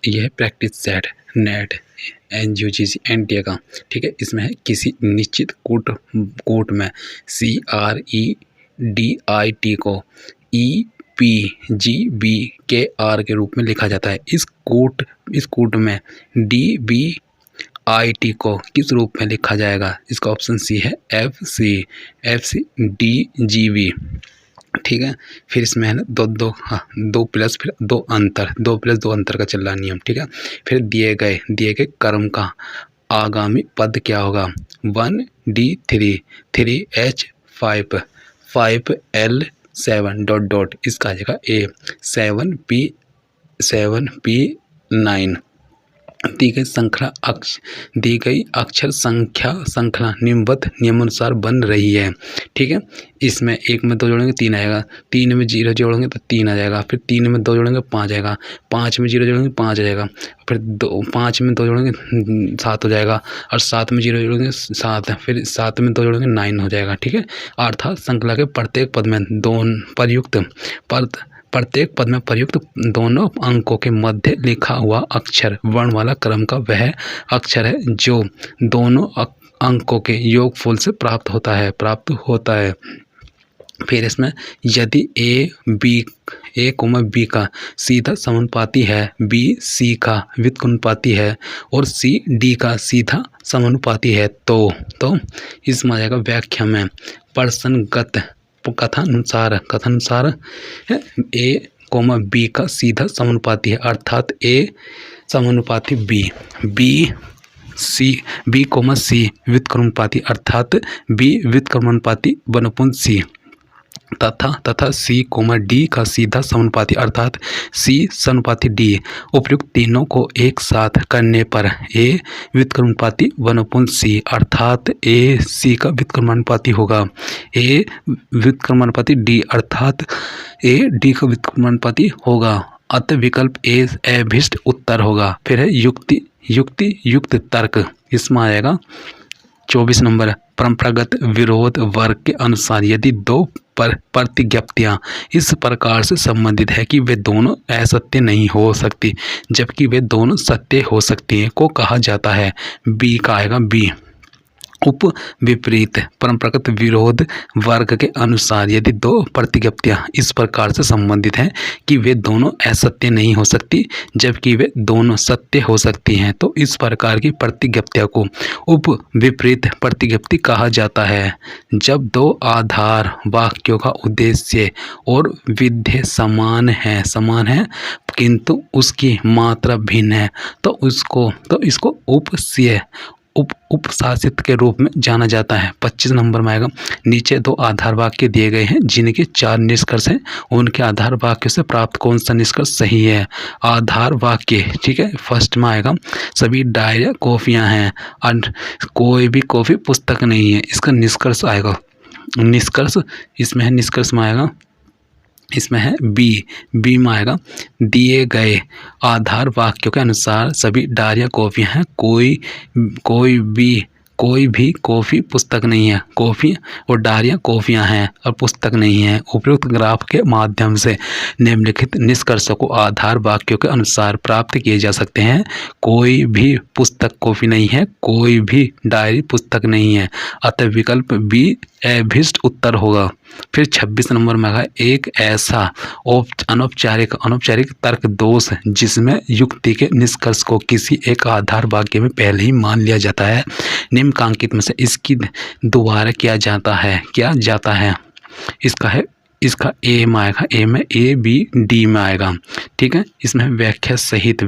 यह है practice set net NUGC NTA का, ठीक है। इसमें है किसी निश्चित कोट में CREDIT को EPGBKR के रूप में लिखा जाता है। इस कोट में DBIT को किस रूप में लिखा जाएगा? इसका ऑप्शन सी है FCDGB, ठीक है। फिर इसमें है ना दो प्लस दो अंतर का चल रहा नियम, ठीक है। फिर दिए गए कर्म का आगामी पद क्या होगा? 1D3 3H5 5L7 ... इसका आ जाएगा A 7P9। दी गई अक्षर संख्या निम्नवत नियमानुसार बन रही है, ठीक है। इसमें 1 में 2 जोड़ेंगे 3 आएगा, 3 में 0 जोड़ेंगे तो 3 आ जाएगा, फिर 3 में 2 जोड़ेंगे 5 आएगा, 5 में 0 जोड़ेंगे 5 आ जाएगा, फिर 5 में 2 जोड़ेंगे 7 हो जाएगा, और 7 में 0 जोड़ेंगे 7, फिर 7 में 2 जोड़ेंगे 9 हो जाएगा, ठीक है। अर्थात श्रृंखला के प्रत्येक पद में प्रत्येक पद में प्रयुक्त दोनों अंकों के मध्य लिखा हुआ अक्षर वर्ण वाला क्रम का वह अक्षर है जो दोनों अंकों के योगफल से प्राप्त होता है। फिर इसमें यदि A B का सीधा समानुपाती है, B C का व्युत्क्रमानुपाती है और C D का सीधा समानुपाती है तो इसमें आ जाएगा व्याख्या में प्रसंगत कथानुसार A, B का सीधा समानुपाती है, अर्थात A समानुपाती B C व्युत्क्रमानुपाती अर्थात B व्युत्क्रमानुपाती 1/C तथा C, D का सीधा समानुपाती अर्थात C समानुपाती D। उपयुक्त तीनों को एक साथ करने पर A व्युत्क्रमानुपाती 1/C अर्थात A C का व्युत्क्रमानुपाती होगा, A व्युत्क्रमानुपाती D अर्थात A D का व्युत्क्रमानुपाती होगा। अतः विकल्प A अभीष्ट उत्तर होगा। फिर है युक्त तर्क, इसमें आएगा 24 नंबर परंपरागत विरोध वर्ग के अनुसार यदि दो प्रतिज्ञप्तियां इस प्रकार से संबंधित है कि वे दोनों असत्य नहीं हो सकती जबकि वे दोनों सत्य हो सकती हैं को कहा जाता है। बी का आएगा बी। उप विपरीत परंपरागत विरोध वर्ग के अनुसार यदि दो प्रतिज्ञप्तियां इस प्रकार से संबंधित हैं कि वे दोनों असत्य नहीं हो सकती जबकि वे दोनों सत्य हो सकती हैं तो इस प्रकार की प्रतिज्ञप्तियों को उप विपरीत प्रतिज्ञप्ति कहा जाता है। जब दो आधार वाक्यों का उद्देश्य और विधेय समान है किंतु उसकी मात्रा भिन्न है तो इसको उपशासित के रूप में जाना जाता है। 25 नंबर में आएगा नीचे दो आधार वाक्य दिए गए हैं जिनके 4 निष्कर्ष हैं, उनके आधार वाक्य से प्राप्त कौन सा निष्कर्ष सही है। आधार वाक्य, ठीक है, फर्स्ट में आएगा सभी डायरिया कॉफियां हैं और कोई भी कॉफी पुस्तक नहीं है, इसका निष्कर्ष आएगा निष्कर्ष में आएगा इसमें है बी में आएगा दिए गए आधार वाक्यों के अनुसार सभी डायरिया कॉफियां हैं, कोई भी कॉफ़ी पुस्तक नहीं है, कॉफ़ी और डायरिया कॉफ़ियाँ हैं और पुस्तक नहीं है। उपयुक्त ग्राफ के माध्यम से निम्नलिखित निष्कर्षों को आधार वाक्यों के अनुसार प्राप्त किए जा सकते हैं। कोई भी पुस्तक कॉफ़ी नहीं है, कोई भी डायरी पुस्तक नहीं है, अतः विकल्प बी अभीष्ट उत्तर होगा। फिर 26 नंबर में आएगा एक ऐसा अनौपचारिक तर्क दोष जिसमें युक्ति के निष्कर्ष को किसी एक आधार वाक्य में पहले ही मान लिया जाता है। निम्नलिखित में से इसकी दोबारा किया जाता है। इसका ए में आएगा, ए में ए बी डी में आएगा, ठीक है। इसमें व्याख्या सहित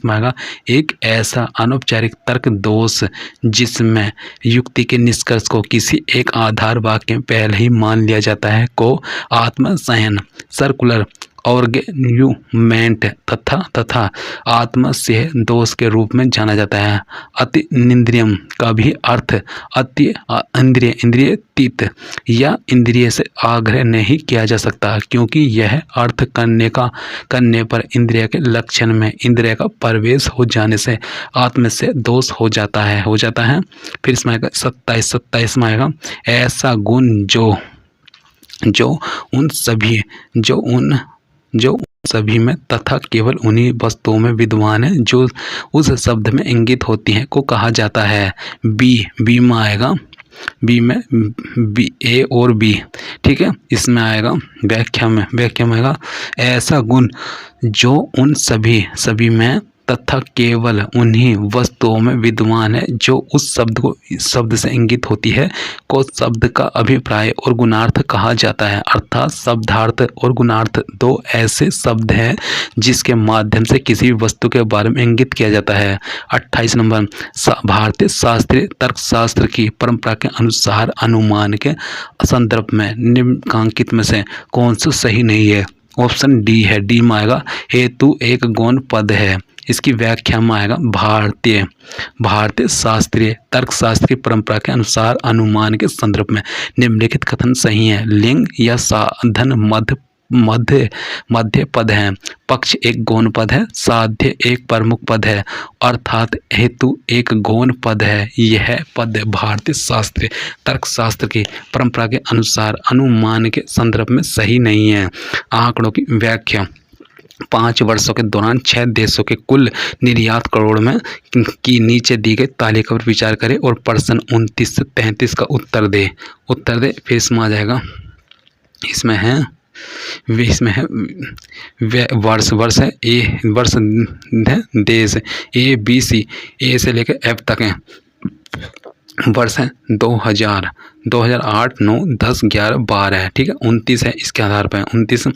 में आएगा एक ऐसा अनौपचारिक तर्क दोष जिसमें युक्ति के निष्कर्ष को किसी एक आधार वाक्य में पहले ही मान लिया जाता है को आत्मसहन सर्कुलर ऑर्गेन्यूमेंट तथा आत्मसह दोष के रूप में जाना जाता है। अति निंद्रियम का भी अर्थ अति इंद्रियतीत या इंद्रिय से आग्रह नहीं किया जा सकता क्योंकि यह अर्थ करने पर इंद्रिय के लक्षण में इंद्रिय का प्रवेश हो जाने से आत्मसह दोष हो जाता है। फिर इसमें आएगा 27 में आएगा ऐसा गुण जो सभी में तथा केवल उन्हीं वस्तुओं में विद्यमान है जो उस शब्द में इंगित होती हैं को कहा जाता है। बी में आएगा, बी में बी ए और बी, ठीक है। इसमें आएगा व्याख्या में आएगा ऐसा गुण जो उन सभी में तथा केवल उन्हीं वस्तुओं में विद्यमान है जो उस शब्द से इंगित होती है को शब्द का अभिप्राय और गुणार्थ कहा जाता है। अर्थात शब्दार्थ और गुणार्थ दो ऐसे शब्द हैं जिसके माध्यम से किसी भी वस्तु के बारे में इंगित किया जाता है। 28 नंबर, भारतीय शास्त्रीय तर्कशास्त्र की परंपरा के अनुसार अनुमान के संदर्भ में निम्नलिखित में से कौन सा सही नहीं है। ऑप्शन डी है, डी में आएगा हेतु एक गौण पद है। इसकी व्याख्या में आएगा भारतीय शास्त्रीय तर्कशास्त्र की परंपरा के अनुसार अनुमान के संदर्भ में निम्नलिखित कथन सही है। लिंग या साधन मध्य पद है, पक्ष एक गौण पद है, साध्य एक प्रमुख पद है, अर्थात हेतु एक गौण पद है। यह पद भारतीय शास्त्रीय तर्कशास्त्र की परंपरा के अनुसार अनुमान के संदर्भ में सही नहीं है। आंकड़ों की व्याख्या, 5 वर्षों के दौरान 6 देशों के कुल निर्यात करोड़ में की नीचे दी गई तालिका पर विचार करें और प्रश्न 29 से 33 का उत्तर दे। फिर इसमें आ जाएगा, इसमें है वर्ष है, ए वर्ष है, देश ए बी सी, ए से लेकर एफ तक है। वर्ष है 2000, 2008, 9, 10, 11, 12 है, ठीक है। 29 है, इसके आधार पर 29।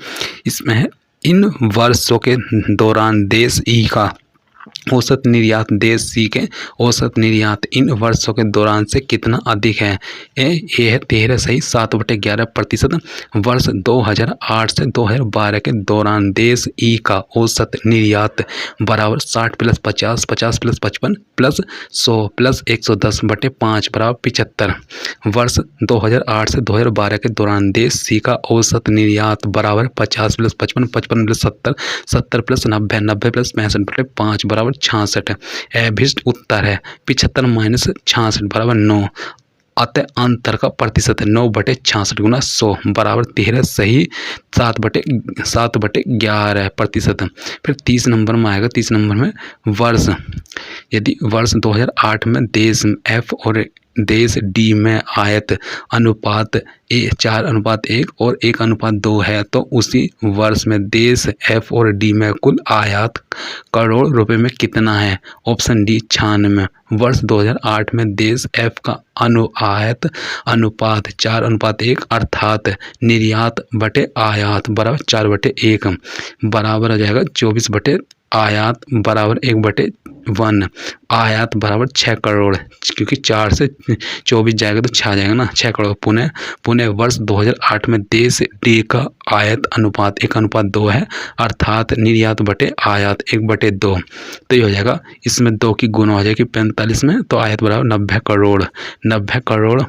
इसमें है इन वर्षों के दौरान देश ई का औसत निर्यात देश सी के औसत निर्यात इन वर्षों के दौरान से कितना अधिक है। ये है 13 सही 7/11%। वर्ष 2008 से 2012 के दौरान देश ई का औसत निर्यात बराबर 60 + 50, 50 + 55 + 100 + 110/5 बराबर 75। वर्ष 2008 से 2012 के दौरान देश सी का औसत निर्यात बराबर 50 + 55, 55 + 70, 70 + 90, 90 + 65/5 बराबर 66। अभिष्ट उत्तर है 75 - 66 बराबर 9। अतः अंतर का प्रतिशत है 9/66 × 100 बराबर 13 सही 7/11%। फिर 30 नंबर में आएगा, 30 नंबर में वर्ष, यदि वर्ष 2008 में देश एफ और देश डी में आयत अनुपात 4:1 और 1:2 है तो उसी वर्ष में देश एफ और डी में कुल आयात करोड़ रुपए में कितना है। Option D 96। वर्ष 2008 में देश एफ का आयात अनुपात 4:1 अर्थात निर्यात बटे आयात बराबर 4/1 बराबर हो जाएगा 24 बटे आयात बराबर 1/1। आयात बराबर 6 करोड़, क्योंकि 4 से 24 जाएगा तो 6 जाएगा ना, 6 करोड़। पुणे वर्ष 2008 में देश डी का आयात अनुपात 1:2 है अर्थात निर्यात बटे आयात 1/2। तो ये हो जाएगा, इसमें 2 की गुना हो जाएगी 45 में, तो आयात बराबर 90 करोड़, 90 करोड़,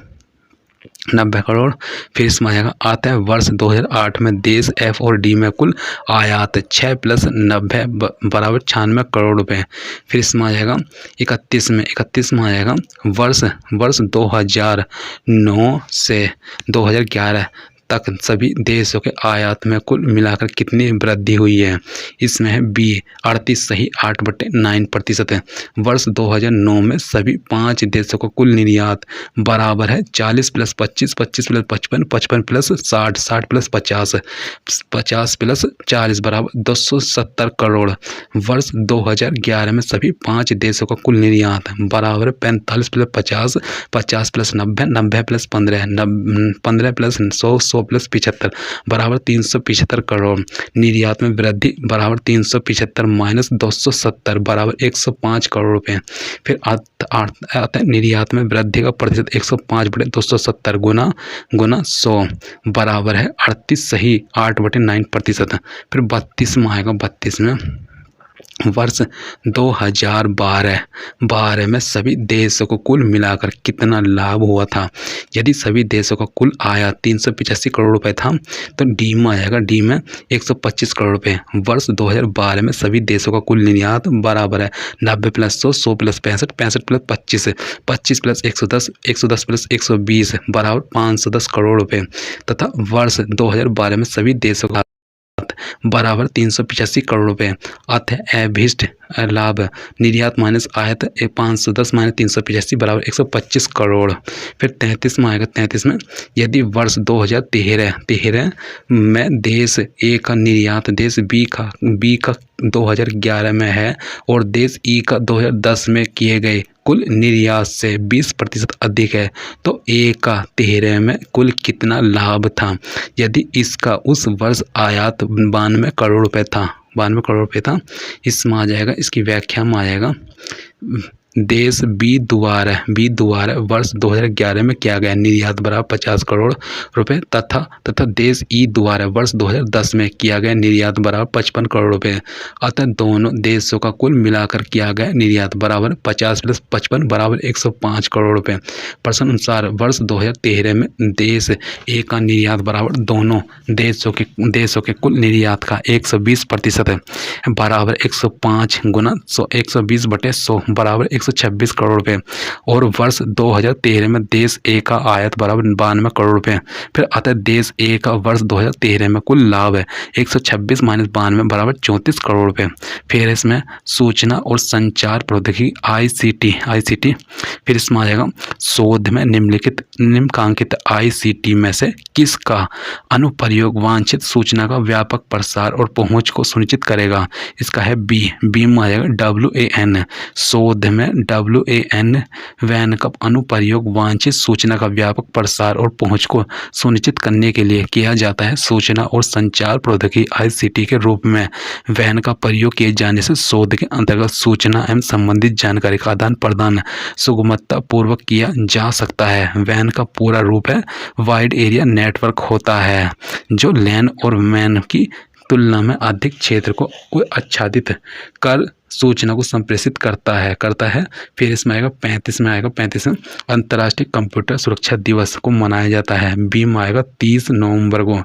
90 करोड़। फिर इसमें आएगा आता है वर्ष 2008 में देश एफ और डी में कुल आयात 6 + 90 बराबर 96 करोड़ रुपए। फिर इसमें आ जाएगा 31 में आ जाएगा वर्ष 2009 से 2011 तक सभी देशों के आयात में कुल मिलाकर कितनी वृद्धि हुई है। इसमें है बी 38 सही 8/9% है। वर्ष 2009 में सभी 5 देशों का कुल निर्यात बराबर है 40 + 25, 25 + 55, 55 + 60, 60 + 50, 50 + 40 बराबर 270 करोड़। वर्ष 2011 में सभी 5 देशों का कुल निर्यात बराबर 45 + 50, 50 + 90, 90 + 15, 15 + 100, 100 + 75 बराबर 375 करोड़। निर्यात में वृद्धि बराबर 375 - 270 बराबर 105 करोड़ रुपए। फिर आता है निर्यात में वृद्धि का प्रतिशत 105/270 गुना 100 बराबर है 38 सही 8/9%। फिर 32 में आएगा, 32 में वर्ष 2012 में सभी देशों को कुल मिलाकर कितना लाभ हुआ था। यदि सभी देशों का कुल आयात 385 करोड़ रुपए था तो डी में आएगा, डी में 125 करोड़ रुपए। वर्ष 2012 में सभी देशों का कुल निर्यात बराबर है 90 + 100, 100 + 65, 65 + 25, 25 + 110, 110 + 120 बराबर 510 करोड़ रुपए। तथा वर्ष 2012 में सभी देशों का बराबर 385 करोड़ रुपए। अतः अभीष्ट लाभ निर्यात माइनस आयत 510 माइनस 385 बराबर 125 करोड़। फिर 33 में आएगा। 33 में यदि वर्ष 2013 में देश ए का निर्यात देश बी का 2011 में है और देश ई का 2010 में किए गए कुल निर्यात से 20% अधिक है, तो ए का 13 में कुल कितना लाभ था? यदि इसका उस वर्ष आयात 92 करोड़ रुपए था, 92 करोड़ रुपए था, इसमें आ जाएगा, इसकी व्याख्या में आ जाएगा देश बी द्वारा वर्ष 2011 में किया गया निर्यात बराबर 50 करोड़ रुपए तथा देश ई द्वारा वर्ष 2010 में किया गया निर्यात बराबर 55 करोड़ रुपए। अतः दोनों देशों का कुल मिलाकर किया गया निर्यात बराबर 50 + 55 बराबर 105 करोड़ रुपए। प्रश्न अनुसार वर्ष 2013 में देश ए का निर्यात बराबर दोनों देशों के कुल निर्यात का 120% बराबर 105 गुना 120/100 बराबर 126 करोड़ रुपए और वर्ष 2013 में देश ए का आयात बराबर 92 करोड़ रुपए। फिर अतः देश ए का वर्ष 2013 में कुल लाभ है 126 - 92 बराबर 34 करोड़ रुपए। फिर इसमें सूचना और संचार प्रौद्योगिकी ICT फिर इसमें आ जाएगा शोध में निम्नलिखित ICT में से किसका अनुप्रयोग वांछित सूचना का व्यापक प्रसार और पहुंच को सुनिश्चित करेगा? इसका है बी में आ जाएगा WAN। शोध में WAN का अनुप्रयोग वांछित सूचना का व्यापक प्रसार और पहुंच को सुनिश्चित करने के लिए किया जाता है। सूचना और संचार प्रौद्योगिकी ICT के रूप में WAN का प्रयोग किए जाने से शोध के अंतर्गत सूचना एवं संबंधित जानकारी का आदान प्रदान सुगमता पूर्वक किया जा सकता है। WAN का पूरा रूप है वाइड एरिया नेटवर्क होता है, जो लैन और मैन की तुलना में अधिक क्षेत्र को आच्छादित कर सूचना को संप्रेषित करता है। फिर इसमें आएगा 35 में अंतर्राष्ट्रीय कंप्यूटर सुरक्षा दिवस को मनाया जाता है। बी में आएगा 30 नवंबर को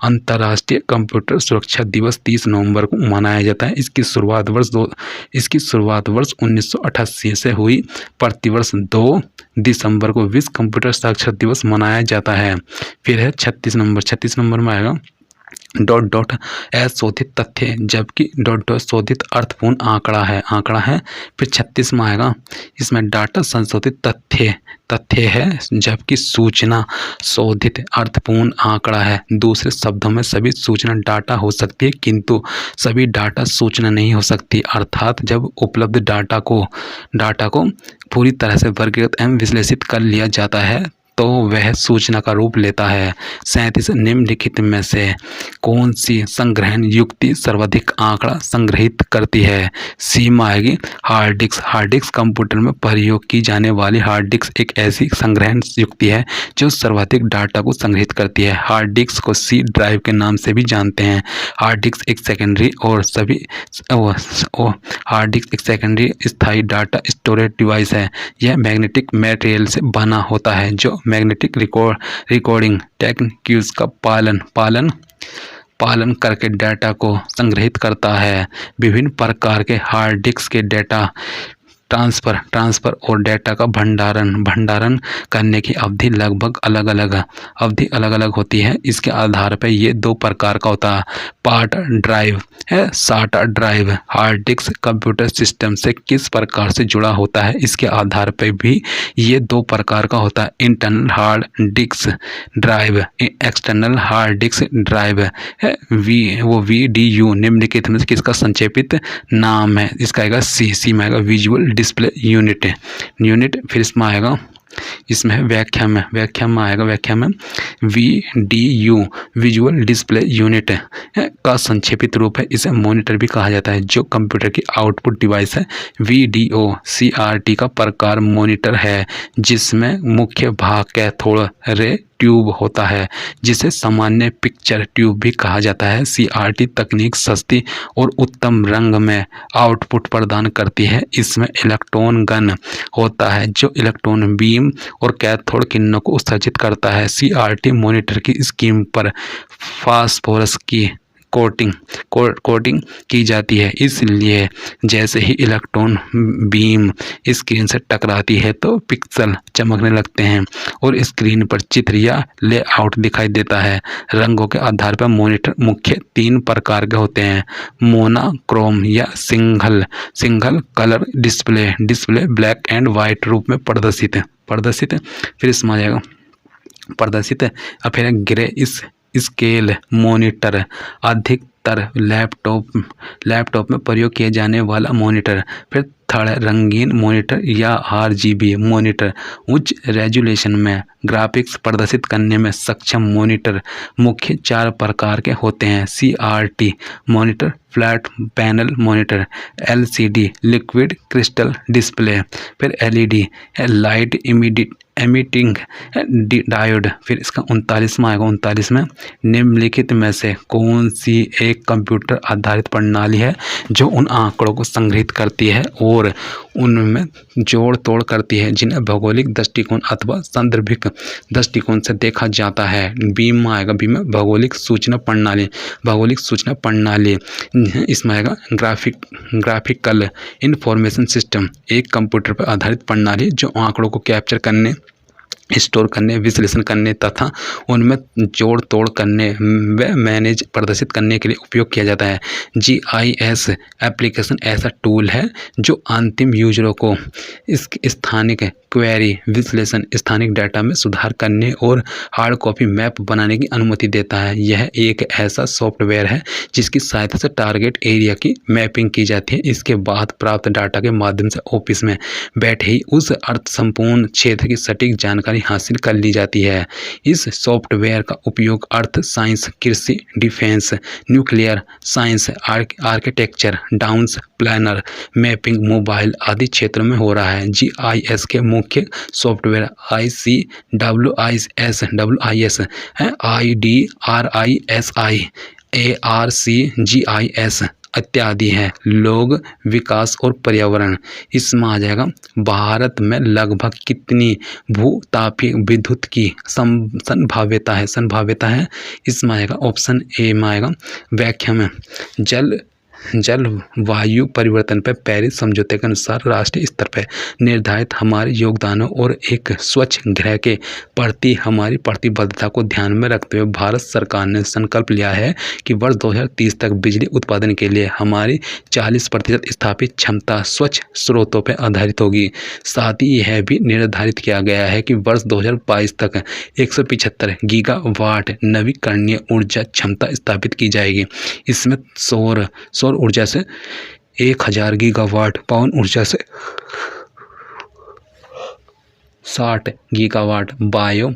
अंतर्राष्ट्रीय कंप्यूटर सुरक्षा दिवस 30 नवंबर को मनाया जाता है। इसकी शुरुआत वर्ष 1988 से हुई। प्रतिवर्ष 2 दिसंबर को विश्व कंप्यूटर साक्षरता दिवस मनाया जाता है। फिर है 36 नंबर में आएगा शोधित तथ्य, जबकि शोधित अर्थपूर्ण आंकड़ा है। फिर 36 में आएगा, इसमें डाटा संशोधित तथ्य है, जबकि सूचना शोधित अर्थपूर्ण आंकड़ा है। दूसरे शब्दों में सभी सूचना डाटा हो सकती है, किंतु सभी डाटा सूचना नहीं हो सकती। अर्थात जब उपलब्ध डाटा को पूरी तरह से वर्गीकृत एवं विश्लेषित कर लिया जाता है तो वह सूचना का रूप लेता है। 37 निम्नलिखित में से कौन सी संग्रहण युक्ति सर्वाधिक आंकड़ा संग्रहित करती है? सी में आएगी हार्ड डिस्क। कंप्यूटर में प्रयोग की जाने वाली हार्ड डिस्क एक ऐसी संग्रहण युक्ति है जो सर्वाधिक डाटा को संग्रहित करती है। हार्ड डिस्क को सी ड्राइव के नाम से भी जानते हैं। हार्ड डिस्क एक सेकेंडरी स्थायी डाटा स्टोरेज डिवाइस है। यह मैग्नेटिक मटेरियल से बना होता है जो मैग्नेटिक रिकॉर्डिंग टेक्निक्स का पालन करके डाटा को संग्रहित करता है। विभिन्न प्रकार के हार्ड डिस्क के डाटा ट्रांसफर और डाटा का भंडारण करने की अवधि लगभग अलग-अलग होती है। इसके आधार पर ये 2 प्रकार का होता है। पार्ट ड्राइव है, short drive. Hard disk computer system से किस प्रकार से जुड़ा होता है, इसके आधार पर भी ये 2 प्रकार का होता है। Internal hard disk drive, external hard disk drive है। VDU निम्नलिखित में किसका संक्षेपित नाम है? इसका आएगा सी में आएगा विजुअल डिस्प्ले यूनिट। फिर इसमें आएगा, इसमें व्याख्या में आएगा VDU विजुअल डिस्प्ले यूनिट का संक्षेपित रूप है। इसे मॉनिटर भी कहा जाता है, जो कंप्यूटर की आउटपुट डिवाइस है। VDO CRT का प्रकार मॉनिटर है, जिसमें मुख्य भाग कैथोड रे ट्यूब होता है, जिसे सामान्य पिक्चर ट्यूब भी कहा जाता है। CRT तकनीक सस्ती और उत्तम रंग में आउटपुट प्रदान करती है। इसमें इलेक्ट्रॉन गन होता है, जो इलेक्ट्रॉन बीम और कैथोड किरणों को उत्सर्जित करता है। CRT मॉनिटर की स्क्रीन पर फास्फोरस की कोटिंग की जाती है। इसलिए जैसे ही इलेक्ट्रॉन बीम स्क्रीन से टकराती है तो पिक्सल चमकने लगते हैं और स्क्रीन पर चित्र या लेआउट दिखाई देता है। रंगों के आधार पर मॉनिटर मुख्य 3 प्रकार के होते हैं: मोनोक्रोम या single colour display black and white रूप में प्रदर्शित फिर इसमें आ जाएगा प्रदर्शित है। और फिर ग्रे स्केल मॉनिटर, अधिकतर लैपटॉप में प्रयोग किए जाने वाला मॉनिटर। फिर थर्ड रंगीन मॉनिटर या RGB मॉनिटर, उच्च रेजोल्यूशन में ग्राफिक्स प्रदर्शित करने में सक्षम मॉनिटर। मुख्य 4 प्रकार के होते हैं: CRT monitor, flat panel monitor, LCD liquid crystal display, फिर LED लाइट एमिटिंग डायोड। फिर इसका 39वां आएगा। 39 में निम्नलिखित में से कौन सी एक कंप्यूटर आधारित प्रणाली है जो उन आंकड़ों को संग्रहित करती है और उनमें जोड़ तोड़ करती है जिन्हें भौगोलिक दृष्टिकोण अथवा सांदर्भिक दृष्टिकोण से देखा जाता है? बी में आएगा। बी में भौगोलिक सूचना प्रणाली। इसमें आएगा ग्राफिकल इंफॉर्मेशन सिस्टम, एक कंप्यूटर पर आधारित प्रणाली जो आंकड़ों को कैप्चर करने, स्टोर करने, विश्लेषण करने तथा उनमें जोड़ तोड़ करने व मैनेज प्रदर्शित करने के लिए उपयोग किया जाता है। GIS एप्लीकेशन ऐसा टूल है जो अंतिम यूजरों को स्थानिक क्वेरी विश्लेषण, स्थानिक डाटा में सुधार करने और हार्ड कॉपी मैप बनाने की अनुमति देता है। यह एक ऐसा सॉफ्टवेयर है जिसकी सहायता से टारगेट एरिया की मैपिंग की जाती है। इसके बाद प्राप्त डाटा के माध्यम से ऑफिस में बैठे ही उस अर्थ संपूर्ण क्षेत्र की सटीक जानकारी हासिल कर ली जाती है। इस सॉफ्टवेयर का उपयोग अर्थ साइंस, कृषि, defence, nuclear science, architecture, towns planner, mapping, mobile आदि क्षेत्रों में हो रहा है। GIS के मुख्य सॉफ्टवेयर ICWIS है, IDRISI, ARCGIS इत्यादि है। लोग, विकास और पर्यावरण, इसमें आ जाएगा भारत में लगभग कितनी भूतापीय विद्युत की संभाव्यता है? इसमें आएगा ऑप्शन ए में आएगा। व्याख्या में जलवायु परिवर्तन पर पेरिस समझौते के अनुसार राष्ट्रीय स्तर पर निर्धारित हमारे योगदानों और एक स्वच्छ ग्रह के प्रति हमारी प्रतिबद्धता को ध्यान में रखते हुए भारत सरकार ने संकल्प लिया है कि वर्ष 2030 तक बिजली उत्पादन के लिए हमारी 40% स्थापित क्षमता स्वच्छ स्रोतों पर आधारित होगी। साथ ही यह भी निर्धारित किया गया है कि वर्ष 2022 तक 175 गीगावाट नवीकरणीय ऊर्जा क्षमता स्थापित की जाएगी। इसमें सौर ऊर्जा से 1000 गीगावाट, पवन ऊर्जा से 60 गीगावाट, बायो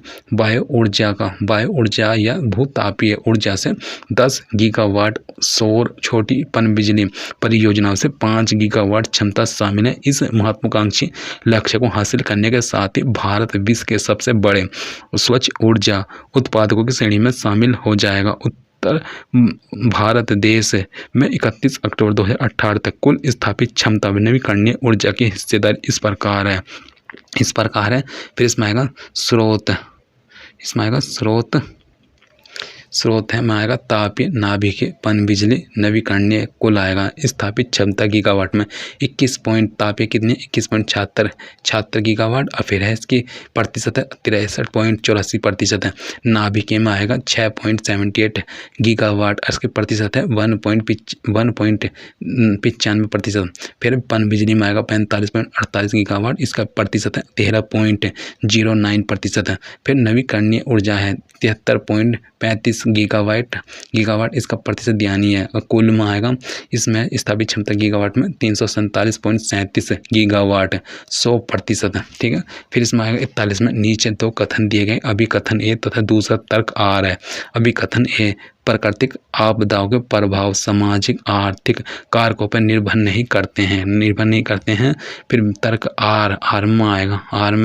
ऊर्जा या भूतापीय ऊर्जा से 10 गीगावाट, सौर छोटी पनबिजली परियोजनाओं से 5 गीगावाट क्षमता शामिल है। इस महत्वाकांक्षी लक्ष्य को हासिल करने के साथ ही भारत विश्व के सबसे बड़े स्वच्छ ऊर्जा उत्पादकों की श्रेणी में शामिल हो जाएगा। उत्तर भारत देश में 31 अक्टूबर 2018 तक कुल स्थापित क्षमता नवीकरणीय ऊर्जा की हिस्सेदारी इस प्रकार है। फिर इसमें आएगा स्रोत है में आएगा तापीय, नाभिकीय, पनबिजली, नवीकरणीय। कुल आएगा स्थापित क्षमता गीगावाट में 21 तापीय कितनी 21.76 गीगावाट, और फिर है इसकी प्रतिशत है 63.84% है। नाभिकीय में आएगा 6.78 गीगावाट, इसकी प्रतिशत है 1.95%। फिर पनबिजली में आएगा 45.48 गीगावाट, इसका प्रतिशत है 13.09% है। फिर नवीकरणीय ऊर्जा है 73.35 गीगावाट, इसका प्रतिशत ध्यानी है। और कुल में आएगा इसमें स्थापित क्षमता गीगावाट में 347.37 गीगावाट, 100%। ठीक है। फिर इसमें आएगा 41 में नीचे 2 कथन दिए गए, अभिकथन ए तथा दूसरा तर्क आर है। अभिकथन ए, प्राकृतिक आपदाओं के प्रभाव सामाजिक आर्थिक कारकों पर निर्भर नहीं करते हैं। फिर तर्क आर में आएगा। आर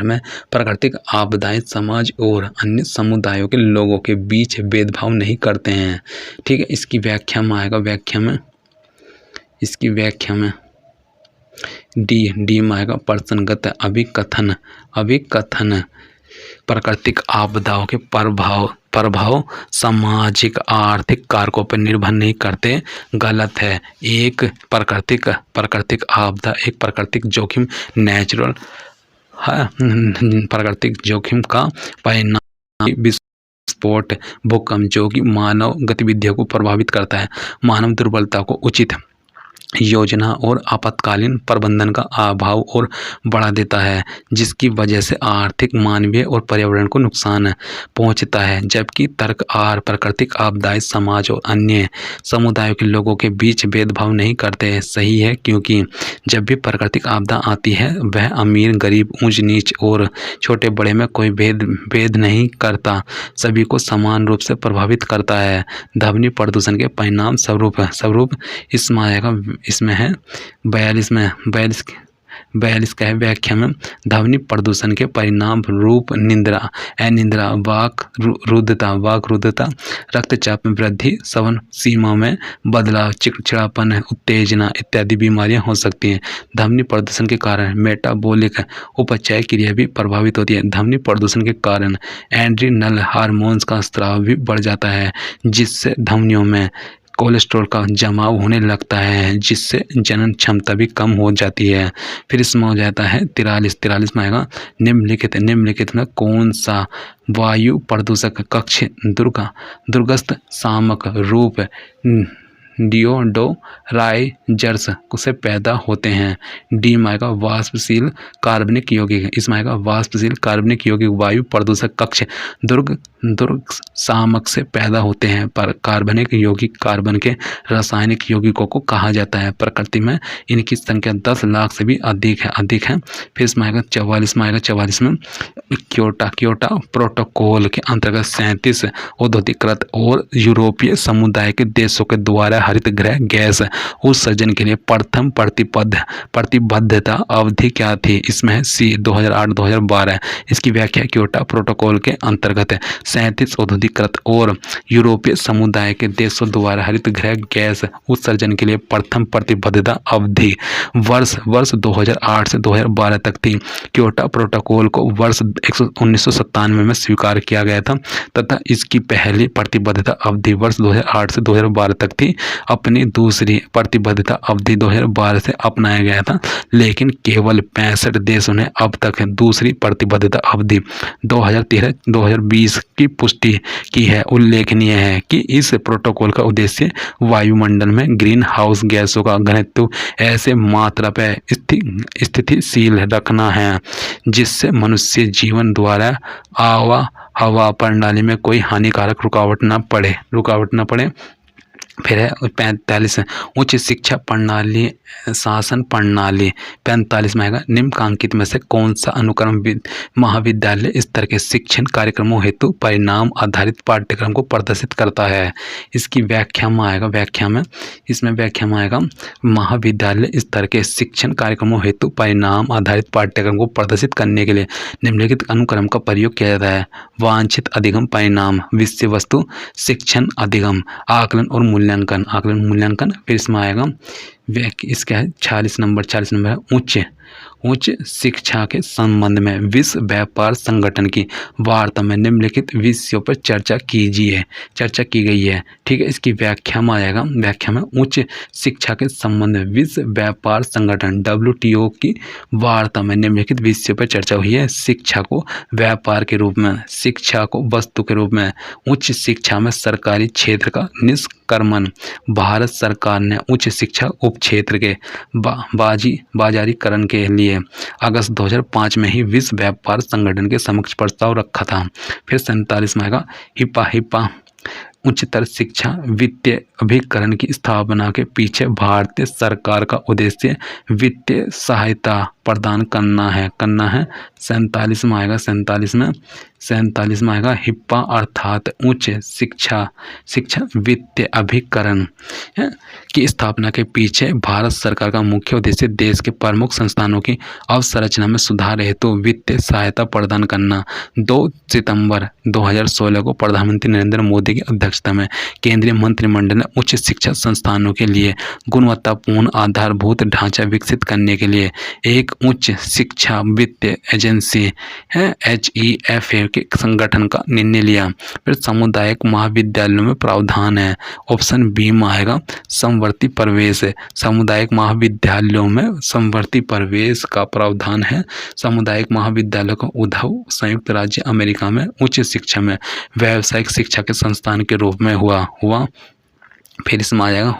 में प्राकृतिक आपदाएं समाज और अन्य समुदायों के लोगों के बीच भेदभाव नहीं करते हैं। ठीक है। इसकी व्याख्या में आएगा। इसकी व्याख्या में डी में आएगा प्रसंगत अभिकथन प्राकृतिक आपदाओं के प्रभाव प्रभाव सामाजिक आर्थिक कारकों पर निर्भर नहीं करते गलत है। एक प्राकृतिक आपदा, एक प्राकृतिक जोखिम नेचुरल प्राकृतिक जोखिम का परिणाम विस्फोट, भूकंप जो कि मानव गतिविधियों को प्रभावित करता है, मानव दुर्बलता को उचित योजना और आपातकालीन प्रबंधन का अभाव और बढ़ा देता है, जिसकी वजह से आर्थिक, मानवीय और पर्यावरण को नुकसान पहुंचता है। जबकि तर्क आर प्राकृतिक आपदाएं समाज और अन्य समुदायों के लोगों के बीच भेदभाव नहीं करते सही है, क्योंकि जब भी प्राकृतिक आपदा आती है वह अमीर गरीब, ऊंच नीच और छोटे बड़े में कोई भेद नहीं करता, सभी को समान रूप से प्रभावित करता है। ध्वनि प्रदूषण के परिणाम स्वरूप इसमें आएगा, इसमें है 42 का है व्याख्या में। ध्वनि प्रदूषण के परिणाम रूप निद्रा, अनिद्रा, वाक रुद्धता, रक्तचाप में वृद्धि, श्रवण सीमा में बदलाव, चिड़चिड़ापन, उत्तेजना इत्यादि बीमारियां हो सकती हैं। ध्वनि प्रदूषण के कारण मेटाबॉलिक उपचय क्रिया भी प्रभावित होती है। ध्वनि प्रदूषण के कारण एड्रिनल हार्मोन्स का स्राव भी बढ़ जाता है, जिससे ध्वनियों में कोलेस्ट्रॉल का जमाव होने लगता है, जिससे जनन क्षमता भी कम हो जाती है। फिर इसमें हो जाता है 43 में आएगा निम्नलिखित में कौन सा वायु प्रदूषक कक्ष दुर्गस्थ सामक रूप डिओडोराइजर्स से पैदा होते हैं। डी में आएगा वाष्पशील कार्बनिक यौगिक, इसमें आएगा वाष्पशील कार्बनिक यौगिक वायु प्रदूषक कक्ष दुर्ग सामक से पैदा होते हैं, पर कार्बनिक यौगिक कार्बन के रासायनिक यौगिकों को कहा जाता है। प्रकृति में इनकी संख्या 10 लाख से भी अधिक है। फिर इसमें आएगा 44 में क्योटो प्रोटोकॉल के अंतर्गत 37 औद्योगिकृत और यूरोपीय समुदाय के देशों के द्वारा हरित गृह गैस उत्सर्जन के लिए प्रथम प्रतिबद्धता अवधि क्या थी? इसमें है सी 2008-2012। इसकी व्याख्या क्योटो प्रोटोकॉल के अंतर्गत 37 औद्योगिकृत और यूरोपीय समुदाय के देशों द्वारा हरित गृह गैस उत्सर्जन के लिए प्रथम प्रतिबद्धता अवधि वर्ष 2008 से 2012 तक थी। क्योटो प्रोटोकॉल को वर्ष 1997 में स्वीकार किया गया था तथा इसकी पहली प्रतिबद्धता अवधि वर्ष 2008 से 2012 तक थी। अपनी दूसरी प्रतिबद्धता अवधि 2012 से अपनाया गया था, लेकिन केवल 65 देशों ने अब तक दूसरी प्रतिबद्धता अवधि 2013-2020 की पुष्टि की है। उल्लेखनीय है कि इस प्रोटोकॉल का उद्देश्य वायुमंडल में ग्रीन हाउस गैसों का घनत्व ऐसे मात्रा पर स्थितिशील रखना है जिससे मनुष्य जीवन द्वारा हवा प्रणाली में कोई हानिकारक रुकावट न पड़े। फिर है 45 उच्च शिक्षा प्रणाली शासन प्रणाली। 45 में आएगा निम्नलिखित में से कौन सा अनुक्रम महाविद्यालय स्तर के शिक्षण कार्यक्रमों हेतु परिणाम आधारित पाठ्यक्रम को प्रदर्शित करता है? इसकी व्याख्या में आएगा महाविद्यालय स्तर के शिक्षण कार्यक्रमों हेतु परिणाम आधारित पाठ्यक्रम को प्रदर्शित करने के लिए निम्नलिखित अनुक्रम का प्रयोग किया जाता है। वांछित अधिगम परिणाम, विषय वस्तु शिक्षण अधिगम, आकलन और मूल्यांकन। फिर इसमें आएगा इसका है 46 नंबर है उच्च शिक्षा के संबंध में विश्व व्यापार संगठन की वार्ता में निम्नलिखित विषयों पर चर्चा की गई है। ठीक है, इसकी व्याख्या में उच्च शिक्षा के संबंध में विश्व व्यापार संगठन WTO की वार्ता में निम्नलिखित विषयों पर चर्चा हुई है। शिक्षा को व्यापार के रूप में, शिक्षा को वस्तु के रूप में, उच्च शिक्षा में सरकारी क्षेत्र का निष्क्रमण, भारत सरकार ने उच्च शिक्षा उपक्षेत्र के बाजारीकरण के लिए अगस्त 2005 में ही विश्व व्यापार संगठन के समक्ष प्रस्ताव रखा था। फिर 47 में आएगा हिपा उच्चतर शिक्षा वित्तीय अभिकरण की स्थापना के पीछे भारतीय सरकार का उद्देश्य वित्तीय सहायता प्रदान करना है। 47 में आएगा हिप्पा अर्थात उच्च शिक्षा वित्तीय अभिकरण की स्थापना के पीछे भारत सरकार का मुख्य उद्देश्य देश के प्रमुख संस्थानों की अवसंरचना में सुधार हेतु वित्तीय सहायता प्रदान करना। 2 सितंबर 2016 को प्रधानमंत्री नरेंद्र मोदी की अध्यक्षता में केंद्रीय मंत्रिमंडल ने उच्च शिक्षा संस्थानों के लिए गुणवत्तापूर्ण आधारभूत ढांचा विकसित करने के लिए एक एक उच्च शिक्षा वित्तीय एजेंसी है HEFA के संगठन का निर्णय लिया। फिर सामुदायिक महाविद्यालयों में प्रावधान है, ऑप्शन बी में आएगा समवर्ती प्रवेश। सामुदायिक महाविद्यालयों में समवर्ती प्रवेश का प्रावधान है। सामुदायिक महाविद्यालय का उद्भव संयुक्त राज्य अमेरिका में उच्च शिक्षा में व्यावसायिक शिक्षा के संस्थान के रूप में हुआ। फिर इसमें आ जाएगा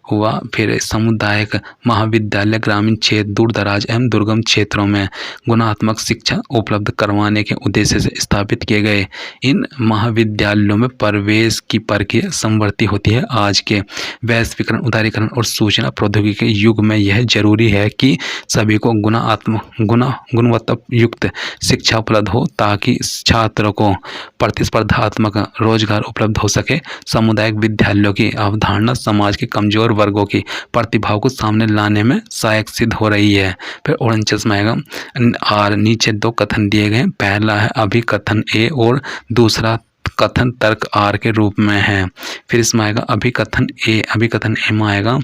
हुआ फिर सामुदायिक महाविद्यालय ग्रामीण क्षेत्र, दूर दराज एवं दुर्गम क्षेत्रों में गुणात्मक शिक्षा उपलब्ध करवाने के उद्देश्य से स्थापित किए गए। इन महाविद्यालयों में प्रवेश की प्रक्रिया समवर्ती होती है। आज के वैश्वीकरण, उदारीकरण और सूचना प्रौद्योगिकी के युग में यह जरूरी है कि सभी को गुणवत्ता युक्त शिक्षा उपलब्ध हो ताकि छात्रों को प्रतिस्पर्धात्मक रोजगार उपलब्ध हो सके। सामुदायिक विद्यालयों की अवधारणा समाज के कमजोर वर्गों की प्रतिभाओं को सामने लाने में सहायक सिद्ध हो रही है। फिर ऑरेंज में आएगा और नीचे दो कथन दिए गए। पहला है अभिकथन ए और दूसरा कथन तर्क आर के रूप में है। फिर इसमें आएगा अभिकथन ए में आएगा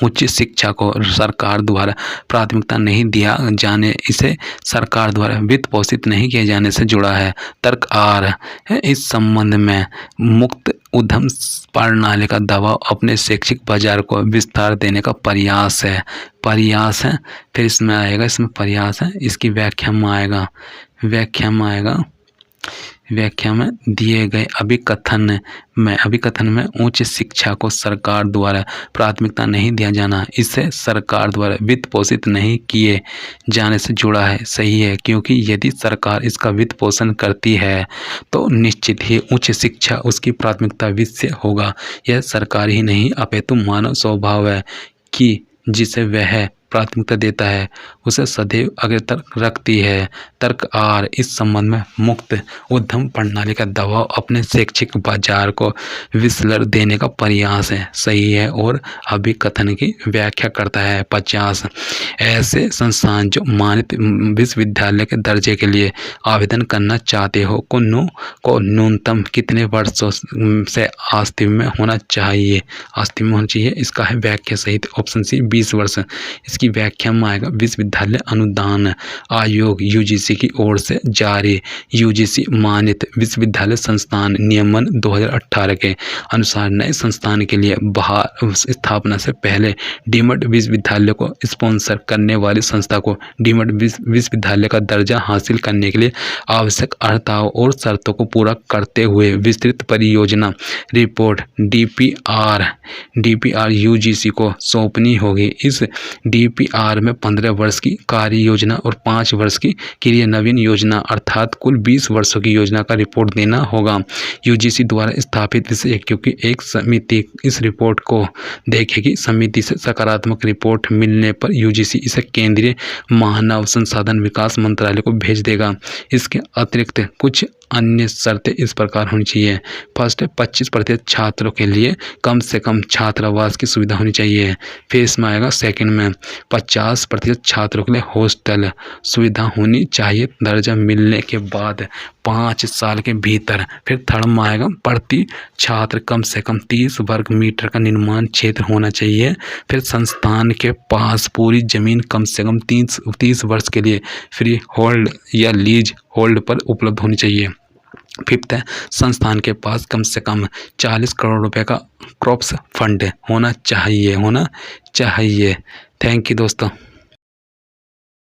उच्च शिक्षा को सरकार द्वारा प्राथमिकता नहीं दिया जाने, इसे सरकार द्वारा वित्त पोषित नहीं किए जाने से जुड़ा है। तर्क आर है इस संबंध में मुक्त उद्यम प्रणाली का दबाव अपने शैक्षिक बाजार को विस्तार देने का प्रयास है। फिर इसमें आएगा प्रयास है, इसकी व्याख्या में दिए गए अभिकथन में उच्च शिक्षा को सरकार द्वारा प्राथमिकता नहीं दिया जाना, इससे सरकार द्वारा वित्त पोषित नहीं किए जाने से जुड़ा है। सही है, क्योंकि यदि सरकार इसका वित्त पोषण करती है तो निश्चित ही उच्च शिक्षा उसकी प्राथमिकता विषय होगा। यह सरकार ही नहीं अपितु मानव स्वभाव है कि जिसे वह प्राथमिकता देता है उसे सदैव अग्रतर रखती है। तर्क आर इस संबंध में मुक्त उद्यम प्रणाली का दबाव अपने शैक्षिक बाजार को विस्तार देने का प्रयास है। सही है, और अभिकथन की व्याख्या करता है। 50 ऐसे संस्थान जो मान्यता विश्वविद्यालय के दर्जे के लिए आवेदन करना चाहते हो को न्यूनतम कितने वर्षों से अस्तित्व में होना चाहिए। इसका है व्याख्या सहित ऑप्शन सी 20 वर्ष। इसकी व्याख्या में आएगा विश्वविद्यालय अनुदान आयोग UGC की ओर से जारी UGC मान्यता विश्वविद्यालय संस्थान नियमन 2018 के अनुसार नए संस्थान के लिए बाहर स्थापना से पहले डीम्ड विश्वविद्यालय को स्पॉन्सर करने वाली संस्था को डीम्ड विश्वविद्यालय का दर्जा हासिल करने के लिए आवश्यक अर्हताओं और शर्तों को पूरा करते हुए विस्तृत परियोजना रिपोर्ट DPR UGC को सौंपनी होगी। इस DPR में 15 वर्ष की कार्य योजना और 5 वर्ष की क्रियान्वयन योजना अर्थात कुल 20 वर्षों की योजना का रिपोर्ट देना होगा। UGC द्वारा स्थापित विषय क्योंकि एक समिति इस रिपोर्ट को देखेगी। समिति से सकारात्मक रिपोर्ट मिलने पर UGC इसे केंद्रीय मानव संसाधन विकास मंत्रालय को भेज देगा। इसके अतिरिक्त कुछ अन्य शर्तें इस प्रकार होनी चाहिए। फर्स्ट है 25% छात्रों के लिए कम से कम छात्रावास की सुविधा होनी चाहिए। फिर इसमें आएगा सेकंड में 50% छात्रों के लिए हॉस्टल सुविधा होनी चाहिए दर्जा मिलने के बाद 5 साल के भीतर। फिर थर्ड में आएगा प्रति छात्र कम से कम 30 वर्ग मीटर का निर्माण क्षेत्र होना चाहिए। फिर संस्थान के पास पूरी जमीन कम से कम 30 वर्ष के लिए फ्री होल्ड या लीज होल्ड पर उपलब्ध होनी चाहिए। फिफ्थ है संस्थान के पास कम से कम 40 करोड़ रुपए का क्रॉप्स फंड होना चाहिए। थैंक यू दोस्तों।